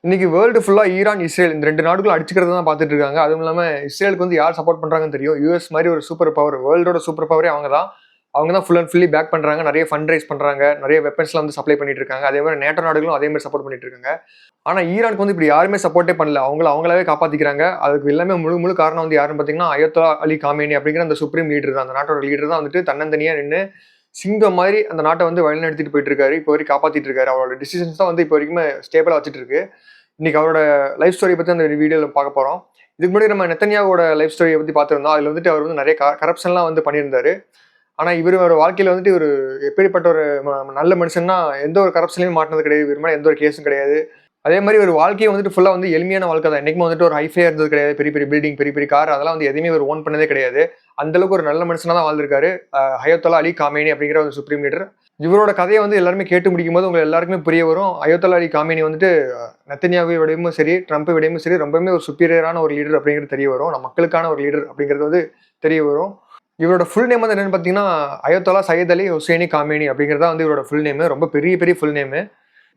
இன்னைக்கு வேர்ல்டு ஃபுல்லா Iran, Israel இந்த 2 நாடுகளும் அடிச்சுக்கிறத தான் பார்த்துட்டு இருக்காங்க. அதுவும் இல்லாம இஸ்ரேலுக்கு வந்து யார் சப்போர்ட் பண்றாங்கன்னு தெரியும். யுஎஸ் மாரி ஒரு சூப்பர் பவர், வேர்ல்டோட சூப்பர் பவரே அவங்க தான். அவங்க தான் ஃபுல் அண்ட் ஃபுல்லி பேக் பண்றாங்க. நிறைய ஃபண்ட் ரைஸ் பண்றாங்க. நிறைய வெப்பன்ஸ்லாம் வந்து சப்ளை பண்ணிட்டு இருக்காங்க. அதே மாதிரி நேட்டோ நாடுகளும் அதே மாதிரி சப்போர்ட் பண்ணிட்டு இருக்காங்க. ஆனா ஈரானுக்கு வந்து இப்படி யாருமே சப்போர்ட்டே பண்ணல. அவங்களாவே காப்பாத்திக்கிறாங்க. அதுக்கு எல்லாமே முழு காரணம் வந்து யாருன்னு பார்த்தீங்கன்னா, அயத்தொல்லா அலி காமேனி அப்படிங்கிற அந்த சுப்ரீம் லீடர் தான். அந்த நாட்டோட லீடர் தான் வந்துட்டு தன்னந்தனியா நின்னு சிங்கம் மாதிரி அந்த நாட்டை வந்து வழிநடத்திட்டு போயிட்டு இருக்காரு. இப்போ வரைக்கும் காப்பாத்திட்டு இருக்காரு. அவரோட டிசிஷன்ஸ் தான் வந்து இப்போ வரைக்குமே ஸ்டேபிளா வச்சுட்டு இருக்கு. இன்னைக்கு அவரோட லைஃப் ஸ்டோரி பத்தி அந்த வீடியோல பார்க்க போறோம். இதுக்கு முன்னாடி நம்ம நெத்தன்யாவோட லைஃப் ஸ்டோரியை பத்தி பார்த்திருந்தோம். அதுல வந்துட்டு அவர் வந்து நிறைய கரப்ஷன்லாம் வந்து பண்ணியிருந்தாரு. ஆனா இவரோட வாழ்க்கையில வந்துட்டு இவரு எப்படிப்பட்ட ஒரு நல்ல மனுஷன்னா எந்த ஒரு கரப்ஷன்லயும் மாட்டினது கிடையாது. இவர் மேல எந்த ஒரு கேஸும் கிடையாது. அதே மாதிரி ஒரு வாழ்க்கையை வந்துட்டு ஃபுல்லா வந்து எளிமையான வாழ்க்கை தான். என்னைக்குமே வந்துட்டு ஒரு ஹைஃபையா இருந்தது கிடையாது. பெரிய பெரிய பில்டிங், பெரிய பெரிய கார் அதெல்லாம் வந்து எதையுமே ஒரு ஓன் பண்ணதே கிடையாது. அந்த அளவுக்கு ஒரு நல்ல மனுஷனா தான் வாழ்ந்திருக்காரு. அயத்தொல்லா அலி காமேனி அப்படிங்கிற ஒரு சுப்ரீம் லீடர். இவரோட கதையை வந்து எல்லாருமே கேட்டு முடிக்கும் போது உங்களுக்கு எல்லாருக்குமே புரிய வரும். அயத்தொல்லா அலி காமேனி வந்துட்டு நெத்தன்யாவை விடவும் சரி, ட்ரம்ப்பை விடவும் சரி, ரொம்பவுமே ஒரு சுப்பீரியரான ஒரு லீடர் அப்படிங்கிறது தெரிய வரும். நம்ம மக்களுக்கான ஒரு லீடர் அப்படிங்கிறது வந்து தெரிய வரும். இவரோட ஃபுல் நேம் வந்து என்னன்னு பார்த்தீங்கன்னா, அயத்தொல்லா சையத் அலி ஹுசைனி காமேனி அப்படிங்கிறதா வந்து இவரோட ஃபுல் நேம். ரொம்ப பெரிய பெரிய ஃபுல் நேம்.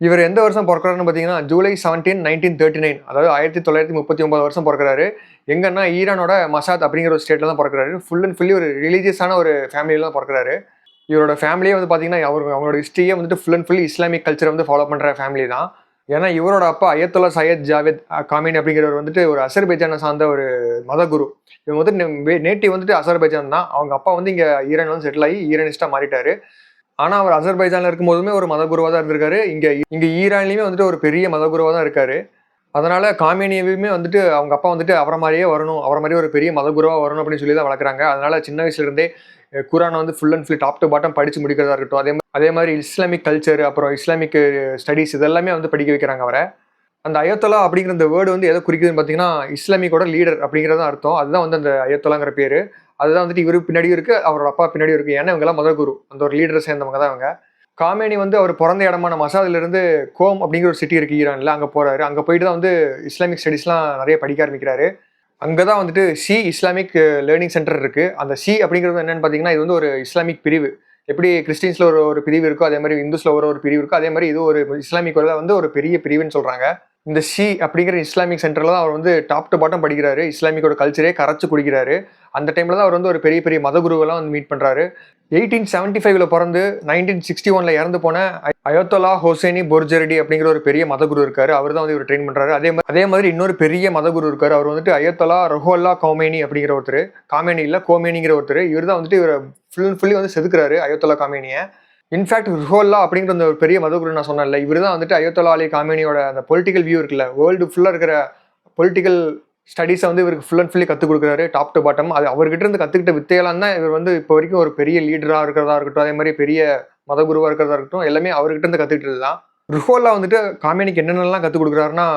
இவர் எந்த வருஷம் பிறக்கிறாருன்னு பார்த்தீங்கன்னா, ஜூலை 17, 1939 அதாவது 1939 வருஷம் பிறக்கிறாரு. எங்கன்னா ஈரானோட மசாத் அப்படிங்கிற ஒரு ஸ்டேட்ல தான் பிறக்கிறாரு. ஃபுல் அண்ட் ஃபுல்லி ஒரு ரிலீஜியஸான ஒரு ஃபேமிலியில தான் பிறக்கிறாரு. இவரோட ஃபேமிலியே வந்து பார்த்தீங்கன்னா, அவங்களோட ஹிஸ்ட்ரியே வந்துட்டு ஃபுல் அண்ட் ஃபுல்லி இஸ்லாமிக் கல்ச்சரை வந்து ஃபாலோ பண்ற ஃபேமிலி தான். ஏன்னா இவரோட அப்பா அயத்தொல்லா சையத் ஜாவேத் காமேனி அப்படிங்கிறவர் வந்துட்டு ஒரு அசர்பைஜானை சார்ந்த ஒரு மதகுரு. இவங்க வந்து நேட்டிவ் வந்துட்டு அசர்பைஜான் தான். அவங்க அப்பா வந்து இங்க ஈரான் வந்து செட்டில் ஆகி ஈரானிஸ்டா மாறிட்டாரு. ஆனா அவர் அசர்பைஜான்ல இருக்கும்போதுமே ஒரு மதகுருவா தான் இருந்திருக்காரு. இங்க ஈரான்லயுமே வந்துட்டு ஒரு பெரிய மதகுருவா தான் இருக்காரு. அதனால காமேனியவையுமே வந்துட்டு அவங்க அப்பா வந்துட்டு அவரை மாதிரியே வரணும், அவரை மாதிரி ஒரு பெரிய மதகுருவா வரணும் அப்படின்னு சொல்லி தான் வளர்க்குறாங்க. அதனால சின்ன வயசுல இருந்தே குரானை வந்து full and full top to bottom படிச்சு முடிக்கிறதா இருக்கட்டும். அதே மாதிரி இஸ்லாமிக் கல்ச்சர், அப்புறம் இஸ்லாமிக் ஸ்டடீஸ் இதெல்லாமே வந்து படிக்க வைக்கிறாங்க அவரை. அந்த அயத்தொல்லா அப்படிங்கிற அந்த வேர்டு வந்து எதை குறிக்குதுன்னு பார்த்தீங்கன்னா, இஸ்லாமிக்கோட லீடர் அப்படிங்கிறது அர்த்தம். அதுதான் வந்து அந்த அயத்தொல்லாங்கிற பேரு. அதுதான் வந்துட்டு இவரு பின்னாடியும் இருக்கு, அவரோட அப்பா பின்னாடியும் இருக்கு. ஏன்னா இவங்கெல்லாம் மதகுரு, அந்த ஒரு லீடரை சேர்ந்தவங்க தான் இவங்க. காமேனி வந்து அவர் பிறந்த இடமான மசாதுல இருந்து கோம் அப்படிங்கிற ஒரு சிட்டி இருக்கு ஈரான்ல, அங்க போறாரு. அங்க போயிட்டு தான் வந்து இஸ்லாமிக் ஸ்டடீஸ்லாம் நிறைய படிக்க ஆரம்பிக்கிறாரு. அங்கதான் வந்துட்டு இஸ்லாமிக் லேர்னிங் சென்டர் இருக்கு. அந்த அப்படிங்கிறது என்னன்னு பாத்தீங்கன்னா, இது வந்து ஒரு இஸ்லாமிக் பிரிவு. எப்படி கிறிஸ்டின்ஸ்ல ஒரு பிரிவு இருக்கோ, அதே மாதிரி இந்துஸ்ல ஒரு பிரிவு இருக்கோ, அதே மாதிரி இது ஒரு இஸ்லாமிக் வந்து ஒரு பெரிய பிரிவுன்னு சொல்றாங்க. இந்த அப்படிங்கிற இஸ்லாமிக் சென்டர்ல தான் அவர் வந்து டாப் டு பாட்டம் படிக்கிறாரு. இஸ்லாமிக்கோட கல்ச்சரே கரைச்சு குடிக்கிறாரு. அந்த டைம்ல தான் அவர் வந்து ஒரு பெரிய பெரிய மதகுருவெல்லாம் வந்து மீட் பண்றாரு. 1875ல பிறந்து 1961ல இறந்து போன அயத்தொல்லா ஹோசைனி பொர்ஜெரடி அப்படிங்கிற ஒரு பெரிய மதகுரு இருக்காரு. அவர் தான் வந்து இவர் ட்ரெயின் பண்றாரு. அதே மாதிரி இன்னொரு பெரிய மதகுரு இருக்காரு. அவர் வந்துட்டு அயத்தொல்லா ரஹோல்லா கௌமேனி அப்படிங்கிற ஒருத்தர். காமேனி இல்ல, கோமேனிங்கிற ஒருத்தர். இவர் தான் வந்துட்டு இவர் ஃபுல் அண்ட் ஃபுல்லி வந்து செதுக்குறாரு அயத்தொல்லா காமேனியை. இன்ஃபேக்ட் ருஹோல்லா அப்படிங்கிற அந்த ஒரு பெரிய மதகுரு நான் சொன்னேன்ல, இவர் தான் வந்துட்டு அயத்தொல்லா அலி காமேனியோட அந்த பொலிட்டிக்கல் வியூ இருக்குல்ல, வேர்ல்டு ஃபுல்லா இருக்கிற பொலிட்டிக்கல் ஸ்டடீஸை வந்து இவருக்கு ஃபுல் அண்ட் ஃபுல்லி கற்றுக் கொடுக்குறாரு டாப் டு பாட்டம். அது அவர்கிட்ட இருந்து கற்றுக்கிட்ட வித்தையெல்லாம் தான் இவர் வந்து இப்போ வரைக்கும் ஒரு பெரிய லீடராக இருக்கிறதா இருக்கட்டும், அதே மாதிரி பெரிய மதகுருவாக இருக்கிறதா இருக்கட்டும், எல்லாமே அவர்கிட்ட இருந்து கற்றுக்கிட்டது தான். ருஹோல்லா வந்துட்டு காமேனிக்கு என்னென்னலாம் கற்றுக் கொடுக்குறாருன்னா,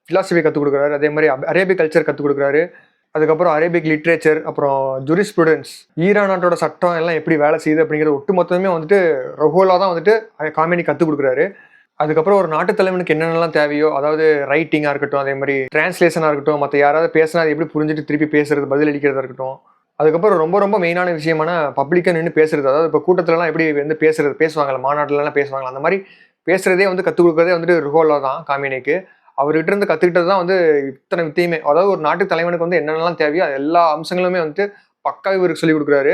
ஃபிலாசபி கற்றுக் கொடுக்குறாரு, அதே மாதிரி அரேபிக் கல்ச்சர் கற்றுக் கொடுக்குறாரு, அதுக்கப்புறம் அரேபிக் லிட்ரேச்சர், அப்புறம் ஜூரிஸ்ப்ருடன்ஸ், ஈரான் நாட்டோட சட்டம் எல்லாம் எப்படி வேலை செய்யுது அப்படிங்கிறது ஒட்டு மொத்தமே வந்துட்டு ரஹோல்லா தான் வந்துட்டு காமேனி கற்றுக் கொடுக்குறாரு. அதுக்கப்புறம் ஒரு நாட்டு தலைவனுக்கு என்னென்னலாம் தேவையோ, அதாவது ரைட்டிங்காக இருக்கட்டும், அதே மாதிரி டிரான்ஸ்லேஷனாக இருக்கட்டும், மற்ற யாராவது பேசினா அதை எப்படி புரிஞ்சுட்டு திருப்பி பேசுறது, பதில் அளிக்கிறதா இருக்கட்டும். அதுக்கப்புறம் ரொம்ப ரொம்ப மெயினான விஷயமான பப்ளிக்காக நின்று பேசுறது. அதாவது இப்போ கூட்டத்திலலாம் எப்படி வந்து பேசுவாங்கல்ல, மாநாட்டிலலாம் பேசுவாங்கல்ல, அந்த மாதிரி பேசுறதே வந்து கற்றுக் கொடுக்குறதே வந்துட்டு ருஹோல்லா தான் காமேனிக்கு. அவர்கிட்ட இருந்து கற்றுக்கிட்டது தான் வந்து இத்தனை வித்தையுமே. அதாவது ஒரு நாட்டு தலைவனுக்கு வந்து என்னென்னலாம் தேவையோ எல்லா அம்சங்களுமே வந்துட்டு பக்கா இவருக்கு சொல்லிக் கொடுக்குறாரு.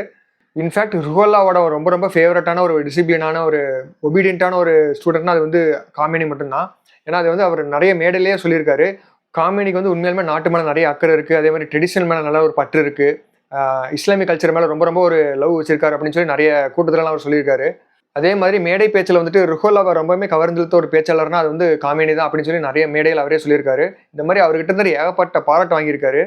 இன்ஃபேக்ட் ருஹோல்லாவோட ரொம்ப ரொம்ப ஃபேவரட்டான ஒரு டிசிப்ளினான ஒரு ஒபீடியன்ட்டான ஒரு ஸ்டூடெண்ட்னா அது வந்து காமேனி மட்டும்தான். ஏன்னா அது வந்து அவர் நிறைய மேடையிலேயே சொல்லியிருக்காரு. காமேனிக்கு வந்து உண்மையிலுமே நாட்டு மேலே நிறைய அக்கறை இருக்குது. அதே மாதிரி ட்ரெடிஷனல் மேலே நல்ல ஒரு பற்று இருக்குது. இஸ்லாமிக் கல்ச்சர் மேலே ரொம்ப ரொம்ப ஒரு லவ் வச்சிருக்காரு அப்படின்னு சொல்லி நிறைய கூட்டத்திலலாம் அவர் சொல்லியிருக்காரு. அதே மாதிரி மேடை பேச்சில் வந்துட்டு ருஹோல்லாவை ரொம்பவுமே கவர்ந்தெழுத்த ஒரு பேச்சாளர்னா அது வந்து காமேனி தான் அப்படின்னு சொல்லி நிறைய மேடையில் அவரே சொல்லியிருக்காரு. இந்த மாதிரி அவர்கிட்ட இருந்து ஏகப்பட்ட பாராட்டு வாங்கியிருக்காரு.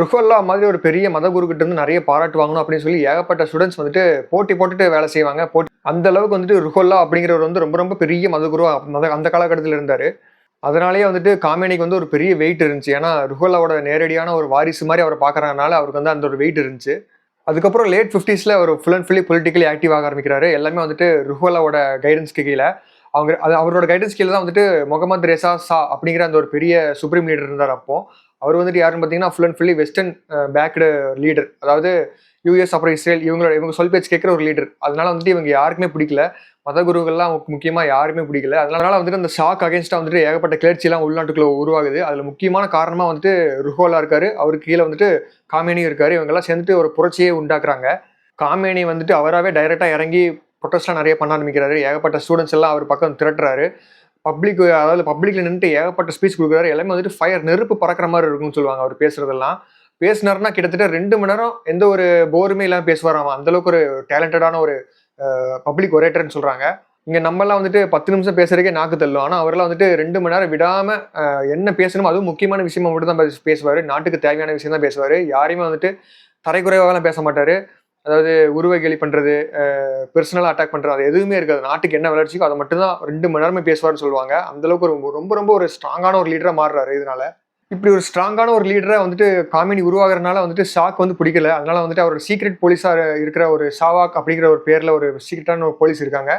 ருஹோல்லா மாதிரி ஒரு பெரிய மதகுரு கிட்ட இருந்து நிறைய பாராட்டு வாங்கணும் அப்படின்னு சொல்லி ஏகப்பட்ட ஸ்டூடெண்ட்ஸ் வந்துட்டு போட்டி போட்டுட்டு வேலை செய்வாங்க. அந்த அளவுக்கு வந்துட்டு ருஹோல்லா அப்படிங்கிறவர் வந்து ரொம்ப ரொம்ப பெரிய மதகுருவா அந்த காலகட்டத்தில் இருந்தாரு. அதனாலேயே வந்துட்டு காமேனிக்கு வந்து ஒரு பெரிய வெயிட் இருந்துச்சு. ஏன்னா ருஹோல்லாவோட நேரடியான ஒரு வாரிசு மாதிரி அவரை பார்க்கறதுனால அவருக்கு வந்து அந்த ஒரு வெயிட் இருந்துச்சு. அதுக்கப்புறம் லேட் 50ஸ்ல அவர் full and fully politically active ஆக ஆரம்பிக்கிறாரு. எல்லாமே வந்துட்டு ருஹோல்லாவோட கைடன்ஸ்க்கு கீழே. அவரோட கைடன்ஸ் கீழே தான் வந்துட்டு முகமது ரெசா ஷா அப்படிங்கிற அந்த ஒரு பெரிய சுப்ரீம் லீடர் இருந்தார். அப்போ அவர் வந்துட்டு யாருன்னு பார்த்தீங்கன்னா full and fully western backed leader. அதாவது யூஎஸ் அப்புறம் இஸ்ரேல் இவங்க சொல் பேச்சு கேட்குற ஒரு லீடர். அதனால வந்துட்டு இவங்க யாருக்குமே பிடிக்கல. மத குருக்கள்லாம் முக்கியமா யாருமே பிடிக்கல. அதனால வந்துட்டு அந்த ஷாக்கு அகைன்ஸ்டா வந்துட்டு ஏகப்பட்ட கிளர்ச்சிலாம் உள்நாட்டுக்குள்ள உருவாகுது. அதுல முக்கியமான காரணமா வந்துட்டு ருஹோலா இருக்காரு. அவருக்கு கீழ வந்துட்டு காமேனி இருக்காரு. இவங்கெல்லாம் சேர்ந்துட்டு ஒரு புரட்சியே உண்டாக்குறாங்க. காமேனி வந்துட்டு அவராவே டைரக்டா இறங்கி ப்ரொட்டஸ்ட்லாம் நிறைய பண்ண ஆரம்பிக்கிறாரு. ஏகப்பட்ட ஸ்டூடெண்ட்ஸ் எல்லாம் அவர் பக்கம் திரட்டுறாரு. அதாவது பப்ளிக்ல நின்னுட்டு ஏகப்பட்ட ஸ்பீச் குடுக்குறாரு. எல்லாமே வந்துட்டு நெருப்பு பறக்கிற மாரி இருக்கும்னு சொல்லுவாங்க அவர் பேசுறதெல்லாம். பேசினாருன்னா கிட்டத்தட்ட 2 மணி நேரம் எந்த ஒரு போருமே இல்லாம பேசுவாராமா. அந்த அளவுக்கு ஒரு டேலண்டடான ஒரு பப்ளிக் ஒரேட்டர்ன்னு சொல்றாங்க. இங்க நம்மலாம் வந்துட்டு 10 நிமிஷம் பேசுறதுக்கே நாக்கு தள்ளும். ஆனா அவர்லாம் வந்துட்டு 2 மணி நேரம் விடாம என்ன பேசணுமோ அதுவும் முக்கியமான விஷயமா மட்டும் தான் பேசுவாரு. நாட்டுக்கு தேவையான விஷயம் தான் பேசுவாரு. யாரையுமே வந்துட்டு தரைக்குறைவாலாம் பேச மாட்டாரு. அதாவது உருவ கேலி பண்றது, பெர்சனலா அட்டாக் பண்றது அது எதுவுமே இருக்காது. நாட்டுக்கு என்ன வளர்ச்சிக்கோ அத மட்டும் தான் 2 மணி நேரமே பேசுவாருன்னு சொல்லுவாங்க. அந்த அளவுக்கு ரொம்ப ரொம்ப ஒரு ஸ்ட்ராங்கான ஒரு லீடரா மாறுறாரு இதனால. இப்படி ஒரு ஸ்ட்ராங்கான ஒரு லீடரா வந்துட்டு காமினி உருவாகுறதுனால வந்துட்டு ஷாக்கு வந்து பிடிக்கல. அதனால வந்துட்டு அவரோட சீக்ரெட் போலீஸா இருக்கிற ஒரு ஷாவாக் அப்படிங்கிற ஒரு பேர்ல ஒரு சீக்ரெட்டான ஒரு போலீஸ் இருக்காங்க.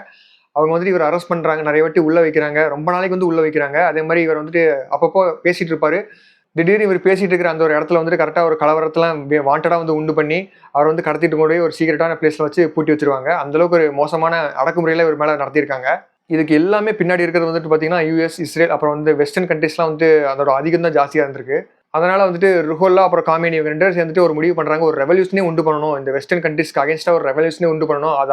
அவங்க வந்துட்டு இவர அரெஸ்ட் பண்றாங்க. நெறைய வாட்டி உள்ள வைக்கிறாங்க. ரொம்ப நாளைக்கு வந்து உள்ள வைக்கிறாங்க. அதே மாரி இவர் வந்துட்டு அப்பப்போ பேசிட்டு இருப்பாரு. திடீர்னு இவர் பேசிட்டு இருக்கிற அந்த ஒரு இடத்துல வந்துட்டு கரெக்ட்டா ஒரு கலவரத்தலாம் வாண்டடா வந்து உண்டு பண்ணி, அவர வந்து கடத்திட்டு கொண்டு போய் ஒரு சீக்ரெட்டான பிளேஸ்ல வச்சு பூட்டி வச்சுருவாங்க. அந்த அளவுக்கு ஒரு மோசமான அடக்குமுறையில இவர் மேல நடத்தியிருக்காங்க. இதுக்கு எல்லாமே பின்னாடி இருக்கிறது வந்துட்டு பார்த்தீங்கன்னா, யுஎஸ், இஸ்ரேல் அப்புறம் வந்து வெஸ்டர்ன் கண்ட்ரீஸ்லாம் வந்துட்டு அதோட ஆதிக்கம் தான் ஜாஸ்தியா இருந்திருக்கு. அதனால வந்துட்டு ருஹோல்லா அப்புறம் காமேனி இவங்க 2 பேரும் சேர்ந்துட்டு ஒரு முடிவு பண்றாங்க. ஒரு ரெவல்யூஷனே உண்டு பண்ணணும். இந்த வெஸ்டர்ன் கண்ட்ரீஸ்க்கு அகைன்ஸ்டா ஒரு ரெவல்யூஷனே உண்டு பண்ணணும். அது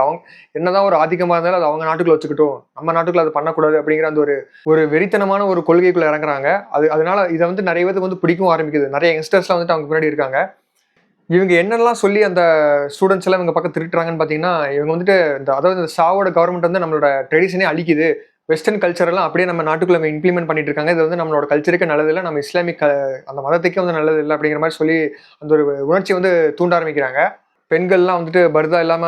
என்னதான் ஒரு ஆதிக்கமா இருந்தாலும் அது அவங்க நாட்டுக்குள்ள வச்சுக்கட்டும். நம்ம நாட்டுக்குள்ள அது பண்ணக்கூடாது அப்படிங்கிற அந்த ஒரு ஒரு வெறித்தனமான ஒரு கொள்கைக்குள்ள இறங்குறாங்க. அதனால இத வந்து நெறைய பேருக்கு வந்து பிடிக்கவும் ஆரம்பிக்குது. நெறைய யங்ஸ்டர்ஸ்லாம் வந்துட்டு அவங்க பின்னாடி இருக்காங்க. இவங்க என்னெல்லாம் சொல்லி அந்த ஸ்டூடண்ட்ஸ் எல்லாம் இவங்க பக்கம் திருட்டுறாங்கன்னு பார்த்தீங்கன்னா, இவங்க வந்துட்டு அதாவது இந்த சாவோட கவர்மெண்ட் வந்து நம்மளோட ட்ரெடிஷனே அழிக்குது. வெஸ்டர்ன் கல்ச்சர் எல்லாம் அப்படியே நம்ம நாட்டுக்குள்ள இம்ப்ளிமெண்ட் பண்ணிட்டு இருக்காங்க. இது வந்து நம்மளோட கல்ச்சருக்கு நல்லது இல்ல. நம்ம இஸ்லாமிக் அந்த மதத்துக்கே வந்து நல்லது இல்ல அப்படிங்கிற மாரி சொல்லி அந்த ஒரு உணர்ச்சிய வந்து தூண்ட ஆரம்பிக்கிறாங்க. பெண்கள்லாம் வந்துட்டு பர்தா இல்லாம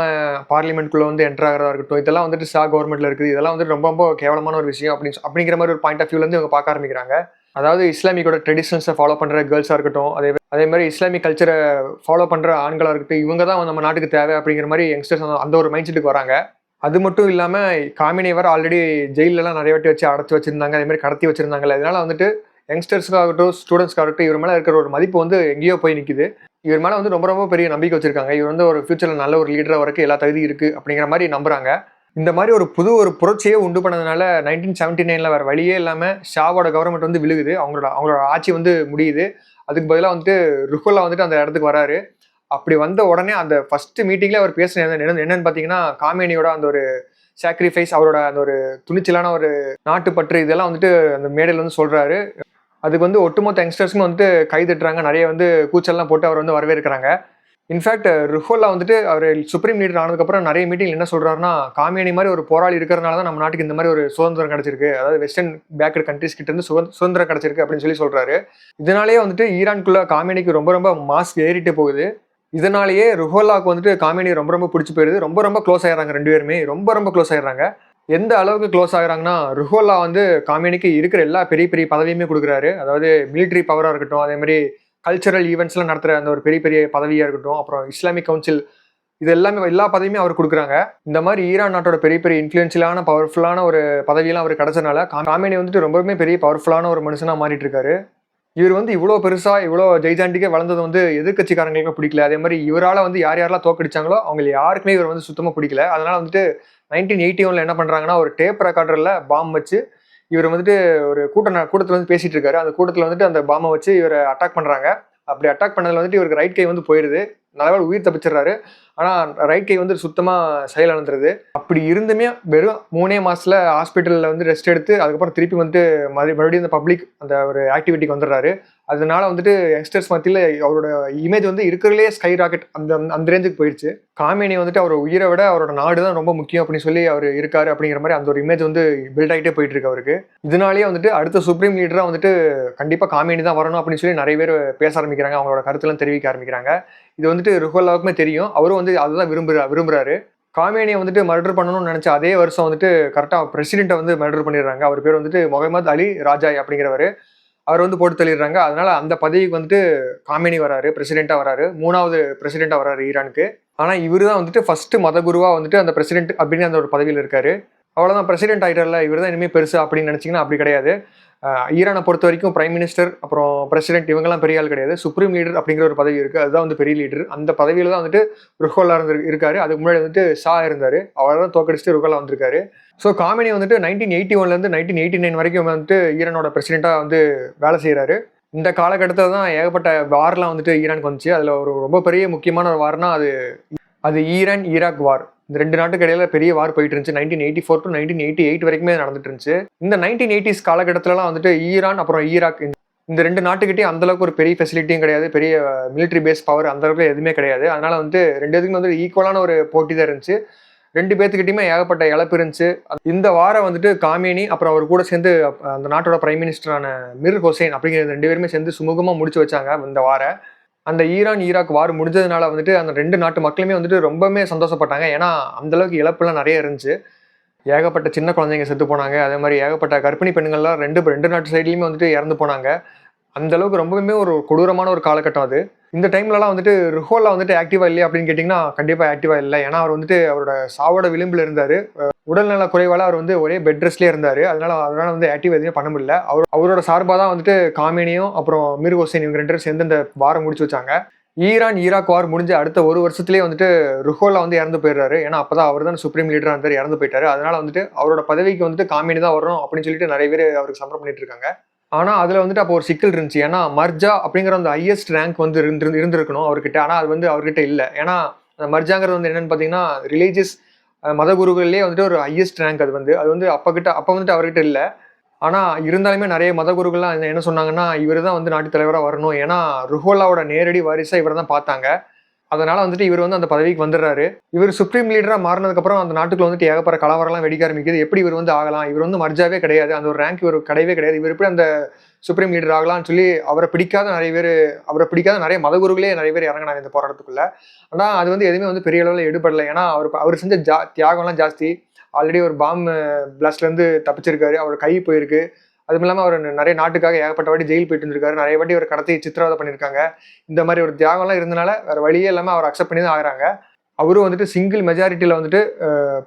பார்லிமெண்ட்குள்ள வந்து என்டர் ஆகுறதா இருக்கட்டும். இதெல்லாம் வந்துட்டு கவர்மெண்ட்ல இருக்குது. இதெல்லாம் வந்துட்டு ரொம்ப ரொம்ப கேவலமான ஒரு விஷயம் அப்படிங்கிற மாரி ஒரு பாயிண்ட் ஆஃப் வியூல இருந்து இவங்க பார்க்க ஆரம்பிக்கிறாங்க. அதாவது இஸ்லாமிக்கோட ட்ரெடிஷன்ஸை ஃபாலோ பண்ற கேர்ள்ஸா இருக்கட்டும். அதே மாதிரி இஸ்லாமிக் கல்ச்சரை ஃபாலோ பண்ற ஆண்களா இருக்கட்டும். இவங்க தான் நம்ம நாட்டுக்கு தேவை அப்படிங்கிற மாரி யங்ஸ்டர்ஸ் அந்த ஒரு மைண்ட் செட்டுக்கு வராங்க. அது மட்டும் இல்லாம காமினி வேற ஆல்ரெடி ஜெயிலெல்லாம் நிறைய வாட்டி வச்சு அடைச்சு வச்சிருந்தாங்க. அதே மாதிரி கடத்தி வச்சிருந்தாங்கல்ல. இதனால வந்துட்டு யங்ஸ்டர்ஸ்க்காகட்டும், ஸ்டூடெண்ட்ஸ்க்காகட்டும் இவர் மேல இருக்கிற ஒரு மதிப்பு வந்து எங்கேயோ போய் நிக்குது. இவர் மேல வந்து ரொம்ப ரொம்ப பெரிய நம்பிக்கை வச்சிருக்காங்க. இவர் வந்து ஒரு ஃபியூச்சர்ல நல்ல ஒரு லீடரா வரக்கு எல்லா தகுதி இருக்கு அப்படிங்கிற மாதிரி நம்புறாங்க. இந்த மாதிரி ஒரு ஒரு புரட்சியே உண்டு பண்ணதுனால 1979ல வேற வழியே இல்லாம ஷாவோட கவர்மெண்ட் வந்து விழுகுது. அவங்களோட ஆட்சி வந்து முடியுது. அதுக்கு பதிலா வந்துட்டு ருஹோல்லா வந்துட்டு அந்த இடத்துக்கு வராரு. அப்படி வந்த உடனே அந்த ஃபர்ஸ்ட் மீட்டிங்ல அவர் பேசினது என்னன்னு பாத்தீங்கன்னா, காமேனியோட அந்த ஒரு சாக்ரிஃபைஸ், அவரோட அந்த ஒரு துணிச்சலான ஒரு நாட்டுப்பற்று இதெல்லாம் வந்துட்டு அந்த மேடையில வந்து சொல்றாரு. அதுக்கு வந்து ஒட்டுமொத்த யங்ஸ்டர்ஸ்க்கும் வந்துட்டு கை தட்டுறாங்க. நிறைய வந்து கூச்சல்லாம் போட்டு அவர் வந்து வரவேற்கிறாங்க. இன்ஃபேக்ட் ருஹோல்லா வந்துட்டு அவர் சுப்ரீம் லீடர் ஆனதுக்கப்புறம் நிறைய மீட்டிங் என்ன சொல்றாருன்னா, காமேனி மாதிரி ஒரு போராளி இருக்கிறதுனால தான் நம்ம நாட்டுக்கு இந்த மாதிரி ஒரு சுதந்திரம் கிடைச்சிருக்கு. அதாவது வெஸ்டர்ன் பேக்டு கண்ட்ரீஸ் கிட்ட இருந்து சுதந்திரம் கிடைச்சிருக்கு அப்படின்னு சொல்றாரு. இதனாலேயே வந்துட்டு ஈரானுக்குள்ள காமேனிக்கு ரொம்ப ரொம்ப மாஸ் ஏறிட்டு போகுது. இதனாலேயே ருஹோல்லாவுக்கு வந்துட்டு காமேனி ரொம்ப ரொம்ப பிடிச்சி போயிருது. ரொம்ப ரொம்ப க்ளோஸ் ஆயிடுறாங்க 2 பேருமே. ரொம்ப ரொம்ப க்ளோஸ் ஆயிடுறாங்க. எந்த அளவுக்கு க்ளோஸ் ஆகுறாங்கன்னா, ருஹோல்லா வந்து காமேனிக்கு இருக்கிற எல்லா பெரிய பெரிய பதவியுமே கொடுக்குறாரு. அதாவது மிலிட்டரி பவரா இருக்கட்டும், அதே மாதிரி கல்ச்சரல் ஈவெண்ட்ஸ்லாம் நடத்துற அந்த ஒரு பெரிய பெரிய பதவியா இருக்கட்டும், அப்புறம் இஸ்லாமிக் கவுன்சில் இது எல்லாமே எல்லா பதவியுமே அவர் கொடுக்குறாங்க. இந்த மாதிரி ஈரான் நாட்டோட பெரிய பெரிய இன்ஃப்ளூயன்ஷியலான பவர்ஃபுல்லான ஒரு பதவியெல்லாம் அவர் கிடைச்சனால காமேனி வந்துட்டு ரொம்பவுமே பெரிய பவர்ஃபுல்லான ஒரு மனுஷனா மாறிட்டு இருக்காரு. இவர் வந்து இவ்வளோ பெருசா இவ்வளோ ஜெய்ஜாண்டிக்கா வளர்ந்தது வந்து எதிர்க்கட்சிக்காரங்களுக்கு பிடிக்கல. அதே மாதிரி இவரால வந்து யார் யாரெல்லாம் தோக்கடிச்சாங்களோ அவங்க யாருக்குமே இவர் வந்து சுத்தமா பிடிக்கல. அதனால வந்துட்டு 1981ல என்ன பண்றாங்கன்னா, ஒரு டேப் ரெக்கார்டர்ல பாம் வச்சு இவர் வந்துட்டு ஒரு கூட்டத்துல வந்து பேசிட்டு இருக்காரு. அந்த கூட்டத்துல வந்துட்டு அந்த பாம்பை வச்சு இவரை அட்டாக் பண்றாங்க. அப்படி அட்டாக் பண்ணதுல வந்துட்டு இவருக்கு ரைட் கை வந்து போயிருது. நல்லவேளை உயிர் தப்பிச்சிடுறாரு. ஆனா ரைட் கை வந்து சுத்தமா செயலிழந்துருது. அப்படி இருந்துமே வெறும் 3 மாசத்துல ஹாஸ்பிட்டல்ல வந்து ரெஸ்ட் எடுத்து அதுக்கப்புறம் திருப்பி வந்துட்டு மறுபடியும் இந்த பப்ளிக் அந்த ஒரு ஆக்டிவிட்டிக்கு வந்துடுறாரு. அதனால வந்துட்டு யங்ஸ்டர்ஸ் மத்தியில அவரோட இமேஜ் வந்து இருக்கிறதுலே ஸ்கை ராக்கெட் அந்த ரேஞ்சுக்கு போயிடுச்சு. காமேனி வந்துட்டு அவர் உயிரை விட அவரோட நாடு தான் ரொம்ப முக்கியம் அப்படின்னு சொல்லி அவர் இருக்காரு அப்படிங்கிற மாதிரி அந்த ஒரு இமேஜ் வந்து பில்ட் ஆகிட்டே போயிட்டு இருக்கு அவருக்கு. இதனாலேயே வந்துட்டு அடுத்த சுப்ரீம் லீடரா வந்துட்டு கண்டிப்பா காமேனி தான் வரணும் அப்படின்னு சொல்லி நிறைய பேர் பேச ஆரம்பிக்கிறாங்க. அவங்களோட கருத்துலாம் தெரிவிக்க ஆரம்பிக்கிறாங்க. இது வந்துட்டு ருஹோல்லாவுக்குமே தெரியும். அவரும் வந்து அதுதான் விரும்புறாரு. காமேனியை வந்துட்டு மர்டர் பண்ணணும்னு நினைச்ச அதே வருஷம் வந்துட்டு கரெக்டா பிரசிடென்ட்டை வந்து மர்டர் பண்ணிடுறாங்க. அவர் பேர் வந்துட்டு முகமது அலி ராஜாய் அப்படிங்கிறவரு. அவர் வந்து போட்டு தள்ளிடுறாங்க. அதனால அந்த பதவிக்கு வந்துட்டு காமேனி வராரு, பிரசிடென்ட்டா வராரு. 3வது பிரசிடென்ட்டா வராரு ஈரானுக்கு. ஆனா இவரு தான் வந்துட்டு ஃபர்ஸ்ட் மத குருவா வந்துட்டு அந்த பிரசிடென்ட் அப்படின்னு அந்த ஒரு பதவியில இருக்காரு. அவ்வளவுதான் பிரசிடென்ட் ஆயிட்டார்ல, இவர் தான் இனிமே பெருசு அப்படின்னு நினைச்சீங்கன்னா அப்படி கிடையாது. ஈரானை பொறுத்த வரைக்கும் பிரைம் மினிஸ்டர் அப்புறம் பிரசிடென்ட் இவங்கெல்லாம் பெரிய ஆள் கிடையாது. சுப்ரீம் லீடர் அப்படிங்கிற ஒரு பதவி இருக்குது. அதுதான் வந்து பெரிய லீடர். அந்த பதவியில் தான் வந்துட்டு ருஹோல்லா இருக்காரு. அதுக்கு முன்னாடி வந்துட்டு ஷா இருந்தார். அவர் தான் தோக்கடிச்சுட்டு ருஹோல்லா வந்திருக்காரு. ஸோ காமெனி வந்துட்டு 1981 1989 வரைக்கும் வந்துட்டு ஈரானோட பிரசிடென்ட்டாக வந்து வேலை செய்கிறாரு. இந்த காலகட்டத்தில் தான் ஏகப்பட்ட வார்லாம் வந்துட்டு ஈரானுக்கு வந்துச்சு. அதில் ஒரு ரொம்ப பெரிய முக்கியமான ஒரு வார்னா அது ஈரான் ஈராக் வார். இந்த 2 நாட்டுக்கு இடையில பெரிய வார் போயிட்டு இருந்துச்சு. 1984 to 1988 வரைக்குமே நடந்துட்டு இருந்துச்சு. இந்த 1980s காலகட்டத்திலலாம் வந்துட்டு ஈரான் அப்புறம் ஈராக் இந்த 2 நாட்டுக்கிட்டே அந்த அளவுக்கு ஒரு பெரிய ஃபெசிலிட்டியும் கிடையாது. பெரிய மிலிட்டரி பேஸ் பவர் அந்த அளவுக்கு எதுவுமே கிடையாது. அதனால வந்து 2 இதுக்குமே வந்து ஈக்குவலான ஒரு போட்டி தான் இருந்துச்சு. 2 பேத்துக்கிட்டையுமே ஏகப்பட்ட இழப்பு இருந்துச்சு. இந்த வாரம் வந்துட்டு காமேனி அப்புறம் அவர் கூட சேர்ந்து அந்த நாட்டோட பிரைம் மினிஸ்டரான மிர் ஹுசைன் அப்படிங்கிற 2 பேருமே சேர்ந்து சுமூகமாக முடிச்சு வச்சாங்க இந்த வார. அந்த ஈரான் ஈராக் வார் முடிஞ்சதுனால வந்துட்டு அந்த 2 நாட்டு மக்களுமே வந்துட்டு ரொம்பவே சந்தோஷப்பட்டாங்க. ஏன்னா அந்த அளவுக்கு இழப்புலாம் நிறைய இருந்துச்சு. ஏகப்பட்ட சின்ன குழந்தைங்க செத்து போனாங்க. அதே மாதிரி ஏகப்பட்ட கர்ப்பிணி பெண்கள்லாம் 2 நாட்டு சைட்லையுமே வந்துட்டு இறந்து போனாங்க. அந்த அளவுக்கு ரொம்பவுமே ஒரு கொடூரமான ஒரு காலகட்டம் அது. இந்த டைம்லலாம் வந்துட்டு ருஹோல்லா வந்துட்டு ஆக்டிவா இல்லையா அப்படின்னு கேட்டிங்கன்னா கண்டிப்பாக ஆக்டிவா இல்லை. ஏன்னா அவர் வந்துட்டு அவரோட சாவோட விளிம்பில் இருந்தார். உடல்நல குறைவால் அவர் வந்து ஒரே பெட் ரெஸ்ட்லேயே இருந்தார். அதனால வந்து ஆக்டிவ் எதுவுமே பண்ண முடியல. அவரோட சார்பாக தான் வந்துட்டு காமேனியும் அப்புறம் மிர் ஹுசைன் இவங்க 2 பேரும் சேர்ந்து இந்த வாரம் முடிச்சு வச்சாங்க. ஈரான் ஈராக் வார் முடிஞ்ச அடுத்த ஒரு வருஷத்துலேயே வந்துட்டு ருஹோல்லா வந்து இறந்து போயிடுறாரு. ஏன்னா அப்பதான் அவர் தான் சுப்ரீம் லீடராக இருந்தார், இறந்து போயிட்டாரு. அதனால வந்துட்டு அவரோட பதவிக்கு வந்துட்டு காமேனி தான் வரணும் அப்படின்னு சொல்லிட்டு நிறைய பேர் அவருக்கு சம்பளம் பண்ணிட்டு இருக்காங்க. ஆனா அதுல வந்துட்டு அப்போ ஒரு சிக்கல் இருந்துச்சு. ஏன்னா மர்ஜா அப்படிங்கிற அந்த ஹையஸ்ட் ரேங்க் வந்து இருந்திருக்கணும் அவர்கிட்ட. ஆனா அது வந்து அவர்கிட்ட இல்லை. ஏன்னா அந்த மர்ஜாங்கிறது வந்து என்னன்னு பாத்தீங்கன்னா ரிலீஜியஸ் மத குருகள்லேயே வந்துட்டு ஒரு ஹையஸ்ட் ரேங்க். அது வந்து அப்ப வந்துட்டு அவர்கிட்ட இல்லை. ஆனா இருந்தாலுமே நிறைய மத குருக்கள்லாம் என்ன சொன்னாங்கன்னா இவர் தான் வந்து நாட்டு தலைவராக வரணும். ஏன்னா ருஹோல்லாவோட நேரடி வாரிசா இவரை தான் பார்த்தாங்க. அதனால வந்துட்டு இவர் வந்து அந்த பதவிக்கு வந்துடுறாரு. இவர் சுப்ரீம் லீடரா மாறினதுக்கு அப்புறம் அந்த நாட்டுக்குள்ள வந்துட்டு ஏகப்பட்ட கலவரம்லாம் வெடிக்க ஆரம்பிக்குது. எப்படி இவர் வந்து ஆகலாம்? இவர் வந்து மர்ஜாவே கிடையாது, அந்த ஒரு ரேங்க் இவர் கிடையவே கிடையாது, இவர் எப்படி அந்த சுப்ரீம் லீடர் ஆகலாம்னு சொல்லி அவரை பிடிக்காத நிறைய மதகுருகளே நிறைய பேர் இறங்கினாங்க இந்த போராட்டத்துக்குள்ள. ஆனா அது வந்து எதுவுமே வந்து பெரிய அளவில் எடுபடலை. ஏன்னா அவர் செஞ்ச தியாகம்லாம் ஜாஸ்தி. ஆல்ரெடி ஒரு பாம்பு பிளாஸ்ட்ல இருந்து தப்பிச்சிருக்காரு. அவர் கை போயிருக்கு. அதுவும் இல்லாமல் அவர் நிறைய நாட்டுக்காக ஏகப்பட்ட வாட்டி ஜெயில் போயிட்டு இருந்திருக்காரு. நிறைய வாட்டி அவர் கடத்தி சித்திரவதை பண்ணியிருக்காங்க. இந்த மாதிரி ஒரு தியாகம்லாம் இருந்தனால வேற வழியே இல்லாமல் அவர் அக்செப்ட் பண்ணி தான் ஆகிறாங்க. அவரும் வந்துட்டு சிங்கிள் மெஜாரிட்டியில் வந்துட்டு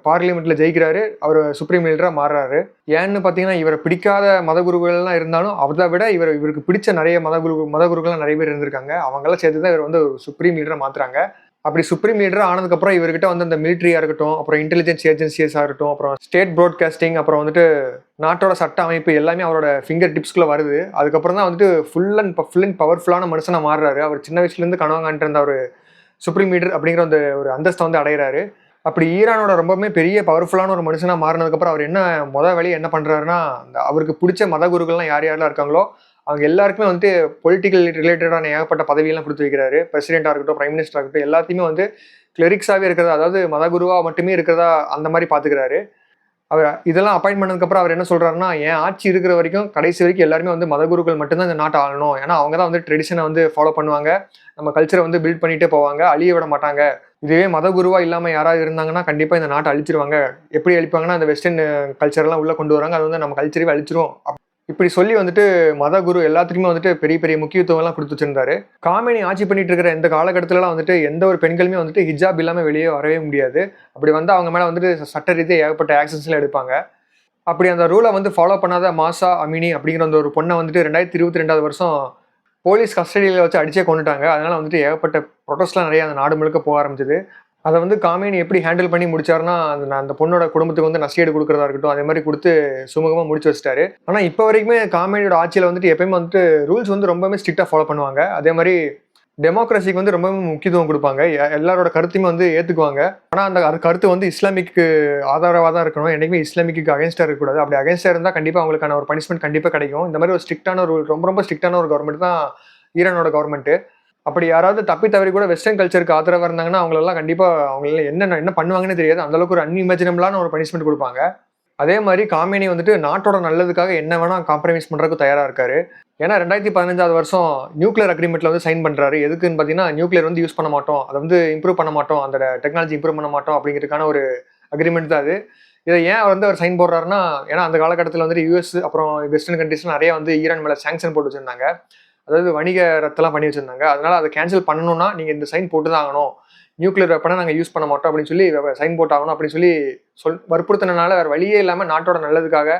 பார்லிமெண்ட்ல ஜெயிக்கிறாரு. அவர் சுப்ரீம் லீடராக மாறுறாரு. ஏன்னு பார்த்தீங்கன்னா இவரை பிடிக்காத மதகுருக்கள்லாம் இருந்தாலும் அதை விட இவருக்கு பிடிச்ச நிறைய மதகுருக்கள்லாம் நிறைய பேர் இருந்திருக்காங்க. அவங்களாம் சேர்த்து தான் இவர் வந்து சுப்ரீம் லீடராக மாற்றுறாங்க. அப்படி சுப்ரீம் லீடர் ஆனதுக்கப்புறம் இவர்கிட்ட வந்து அந்த மிலிட்ரியா இருக்கட்டும், அப்புறம் இன்டெலிஜென்ஸ் ஏஜென்சிஸாக இருக்கட்டும், அப்புறம் ஸ்டேட் ப்ராட்காஸ்டிங், அப்புறம் வந்துட்டு நாட்டோட சட்ட அமைப்பு எல்லாமே அவரோட ஃபிங்கர் டிப்ஸ்குள்ள வருது. அதுக்கப்புறம் தான் வந்துட்டு ஃபுல் அண்ட் பவர்ஃபுல்லான மனுஷனா மாறுறாரு. அவர் சின்ன வயசுலேருந்து கனவு காண்ட்டு இருந்த ஒரு சுப்ரீம் லீடர் அப்படிங்கிற ஒரு அந்தஸ்தை வந்து அடைகிறாரு. அப்படி ஈரானோட ரொம்பவுமே பெரிய பவர்ஃபுல்லான ஒரு மனுஷனா மாறினதுக்கப்புறம் அவர் வேலையை என்ன பண்றாருன்னா, அவருக்கு பிடிச்ச மத குருக்கள்லாம் யாரெல்லாம் இருக்காங்களோ அவங்க எல்லாருக்குமே வந்து பொலிட்டிக்கல் ரிலேட்டடான ஏகப்பட்ட பதவியெல்லாம் கொடுத்து வைக்கிறாரு. பிரசிடென்ட்டாக இருக்கட்டும், பிரைம் மினிஸ்டராக இருக்கட்டும், எல்லாத்தையுமே வந்து கிளரிக்ஸாகவே இருக்கிறதா, அதாவது மதகுருவா மட்டுமே இருக்கிறதா அந்த மாதிரி பார்த்துக்கிறாரு. அவர் இதெல்லாம் அப்பாயின்ட் பண்ணதுக்கப்புறம் அவர் என்ன சொல்றாருன்னா, என் ஆட்சி இருக்கிற வரைக்கும் கடைசி வரைக்கும் எல்லாருமே வந்து மதகுருக்கள் மட்டும்தான் இந்த நாட்டை ஆளணும். ஏன்னா அவங்க தான் வந்து ட்ரெடிஷனை வந்து ஃபாலோ பண்ணுவாங்க, நம்ம கல்ச்சரை வந்து பில்ட் பண்ணிட்டே போவாங்க, அழிய விட மாட்டாங்க. இதுவே மதகுருவா இல்லாமல் யாராவது இருந்தாங்கன்னா கண்டிப்பாக இந்த நாட்டை அழிச்சிருவாங்க. எப்படி அழிப்பாங்கன்னா இந்த வெஸ்டர்ன் கல்ச்சர்லாம் உள்ளே கொண்டு வராங்க, அது வந்து நம்ம கல்ச்சரவே அழிச்சிரும். இப்படி சொல்லி வந்துட்டு மத குரு எல்லாத்துக்குமே வந்துட்டு பெரிய பெரிய முக்கியத்துவம் எல்லாம் கொடுத்து வச்சிருந்தாரு. காமெனி ஆட்சி பண்ணிட்டு இருக்கிற இந்த காலகட்டத்திலலாம் வந்துட்டு எந்த ஒரு பெண்களுமே வந்துட்டு ஹிஜாப் இல்லாமல் வெளியே வரவே முடியாது. அப்படி வந்து அவங்க மேலே வந்துட்டு சட்ட ரீதியாக ஏகப்பட்ட ஆக்ஷன்ஸ்லாம் எடுப்பாங்க. அப்படி அந்த ரூலை வந்து ஃபாலோ பண்ணாத மாசா அமினி அப்படிங்கிற அந்த ஒரு பொண்ணை வந்துட்டு 2022 போலீஸ் கஸ்டடியில் வச்சு அடிச்சே கொண்டுட்டாங்க. அதனால வந்துட்டு ஏகப்பட்ட ப்ரொட்டஸ்ட்லாம் நிறைய அந்த நாடு முழுக்க போக ஆரம்பிச்சது. அதை வந்து காமெனி எப்படி ஹேண்டில் பண்ணி முடிச்சாருன்னா, அந்த பொண்ணோட குடும்பத்துக்கு வந்து நஷ்டஈடு கொடுக்குறதா இருக்கட்டும், அதே மாதிரி கொடுத்து சுமூகமாக முடிச்சு வச்சிட்டாரு. ஆனால் இப்போ வரைக்குமே காமெனியோட ஆட்சியில் வந்துட்டு எப்பயுமே வந்துட்டு ரூல்ஸ் வந்து ரொம்பவே ஸ்ட்ரிக்டாக ஃபாலோ பண்ணுவாங்க. அதே மாதிரி டெமோக்ரஸிக்கு வந்து ரொம்பவே முக்கியத்துவம் கொடுப்பாங்க. எல்லாரோட கருத்தையுமே வந்து ஏற்றுக்குவாங்க. ஆனால் அந்த கருத்து வந்து இஸ்லாமிக்கு ஆதரவாக தான் இருக்கணும். என்றைக்குமே இஸ்லாமிக்கு அகேன்ஸ்டாக இருக்கக்கூடாது. அப்படி அகேன்ஸ்டாக இருந்தால் கண்டிப்பாக அவங்களுக்கான ஒரு பனிஷ்மெண்ட் கண்டிப்பாக கிடைக்கும். இந்த மாதிரி ஒரு ஸ்ட்ரிக்டான ஒரு ரொம்ப ஸ்ட்ரிக்டான ஒரு கவர்மெண்ட் தான் ஈரானோட கவர்மெண்ட்டு. அப்படி யாராவது தப்பி தவறி கூட வெஸ்டர்ன் கல்ச்சருக்கு ஆதரவாக இருந்தாங்கன்னா அவங்களெல்லாம் கண்டிப்பாக அவங்கள என்ன பண்ணுவாங்கன்னு தெரியாது. அந்தளவுக்கு ஒரு அன்இமேஜினபிளான ஒரு பனிஷ்மெண்ட் கொடுப்பாங்க. அதே மாதிரி காமெனி வந்துட்டு நாட்டோட நல்லதுக்காக என்ன வேணால் காம்ப்ரமைஸ் பண்ணுறதுக்கு தயாராக இருக்காரு. ஏன்னா 2015 நியூக்ளியர் அக்ரிமெண்ட்டில் வந்து சைன் பண்ணுறாரு. எதுக்குன்னு பார்த்தீங்கன்னா நியூக்ளியர் வந்து யூஸ் பண்ண மாட்டோம், அதை வந்து இம்ப்ரூவ் பண்ண மாட்டோம், அந்த டெக்னாலஜி இம்ப்ரூவ் பண்ண மாட்டோம் அப்படிங்கிறதுக்கான ஒரு அக்ரிமெண்ட் தான் அது. இதை ஏன் அவர் சைன் போடுறாருன்னா, ஏன்னா அந்த காலகட்டத்தில் வந்துட்டு யூஎஸ் அப்புறம் வெஸ்டர்ன் கண்ட்ரீஸ் நிறைய வந்து ஈரான் மேலே சாங்ஷன் போட்டு வச்சிருந்தாங்க. அதாவது வணிக ரத்தெல்லாம் பண்ணி வச்சிருந்தாங்க. அதனால அதை கேன்சல் பண்ணணும்னா நீங்கள் இந்த சைன் போட்டு தான் ஆகணும், நியூக்ளியர் வெப்பனை நாங்கள் யூஸ் பண்ண மாட்டோம் அப்படின்னு சொல்லி சைன் போட்டாகணும் அப்படின்னு சொல்லி வற்புறுத்தினால வேறு வழியே இல்லாமல் நாட்டோட நல்லதுக்காக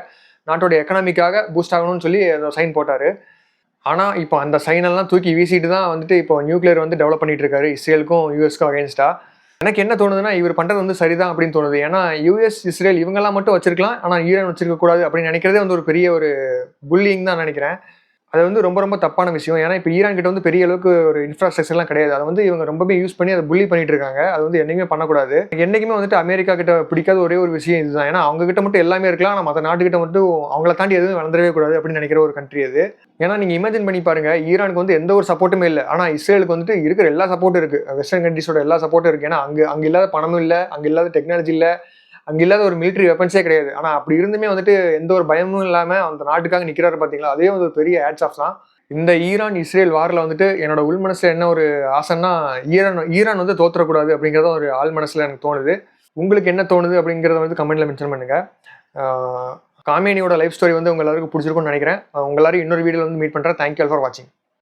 நாட்டோட எக்கனாமிக்காக பூஸ்ட் ஆகணும்னு சொல்லி சைன் போட்டார். ஆனால் இப்போ அந்த சைனெல்லாம் தூக்கி வீசிட்டு தான் வந்துட்டு இப்போ நியூக்ளியர் வந்து டெவலப் பண்ணிட்டு இருக்காரு இஸ்ரேலுக்கும் யூஎஸ்க்கும் அகேன்ஸ்டா. எனக்கு என்ன தோணுதுன்னா இவர் பண்ணுறது வந்து சரிதான் அப்படின்னு தோணுது. ஏன்னா யூஎஸ் இஸ்ரேல் இவங்கெல்லாம் மட்டும் வச்சிருக்கலாம், ஆனால் ஈரான் வச்சிருக்க கூடாது அப்படின்னு நினைக்கிறதே வந்து ஒரு பெரிய ஒரு புல்லிங் தான் நினைக்கிறேன். அது வந்து ரொம்ப ரொம்ப தப்பான விஷயம். ஏன்னா இப்போ ஈரான் கிட்ட வந்து பெரிய அளவுக்கு ஒரு இன்ஃப்ராஸ்ட்ரக்சர்லாம் கிடையாது. அதை வந்து இவங்க ரொம்பவே யூஸ் பண்ணி அதை புள்ளி பண்ணிட்டு இருக்காங்க. அது வந்து என்னைக்குமே பண்ணக்கூடாது. என்னைக்குமே வந்துட்டு அமெரிக்கா கிட்ட பிடிக்காத ஒரே ஒரு விஷயம் இதுதான். ஏன்னா அவங்க கிட்ட மட்டும் எல்லாமே இருக்கலாம், ஆனால் மற்ற நாட்டுக்கிட்ட மட்டும் அவங்கள தாண்டி எதுவும் வளர்ந்துடவே கூடாது அப்படின்னு நினைக்கிற ஒரு கண்ட்ரி அது. ஏன்னா நீங்க இமேஜின் பண்ணி பாருங்க, ஈரானுக்கு வந்து எந்த ஒரு சப்போர்ட்டுமே இல்லை, ஆனால் இஸ்ரேலுக்கு வந்துட்டு இருக்கிற எல்லா சப்போர்ட்டும் இருக்கு. வெஸ்டர்ன் கண்ட்ரிஸோட எல்லா சப்போர்ட்டும் இருக்கு. ஏன்னா அங்க இல்லாத பணமும் இல்லை, அங்க இல்லாத டெக்னாலஜி இல்லை, அங்க இல்லாத ஒரு மிலிட்டரி வெப்பன்ஸே கிடையாது. ஆனா அப்படி இருந்துமே வந்துட்டு எந்த ஒரு பயமும் இல்லாம அந்த நாட்டுக்காக நிக்கிறாரு பாத்தீங்களா, அதே வந்து ஒரு பெரிய ஹேட்ஸ் ஆஃப் தான். இந்த ஈரான் இஸ்ரேல் வார்ல வந்துட்டு என்னோட உள் மனசுல என்ன ஒரு ஆசைன்னா, ஈரான் வந்து தோத்துறக்கூடாது அப்படிங்கறத ஒரு ஆள் மனசுல எனக்கு தோணுது. உங்களுக்கு என்ன தோணுது அப்படிங்கறத வந்து கமெண்ட்ல மென்ஷன் பண்ணுங்க. காமினியோட லைஃப் ஸ்டோரி வந்து உங்க எல்லாருக்கும் பிடிச்சிருக்கும்னு நினைக்கிறேன். உங்க எல்லாரும் இன்னொரு வீடியோல வந்து மீட் பண்றேன். தேங்க்யூ ஆல் ஃபார் வாட்சிங்.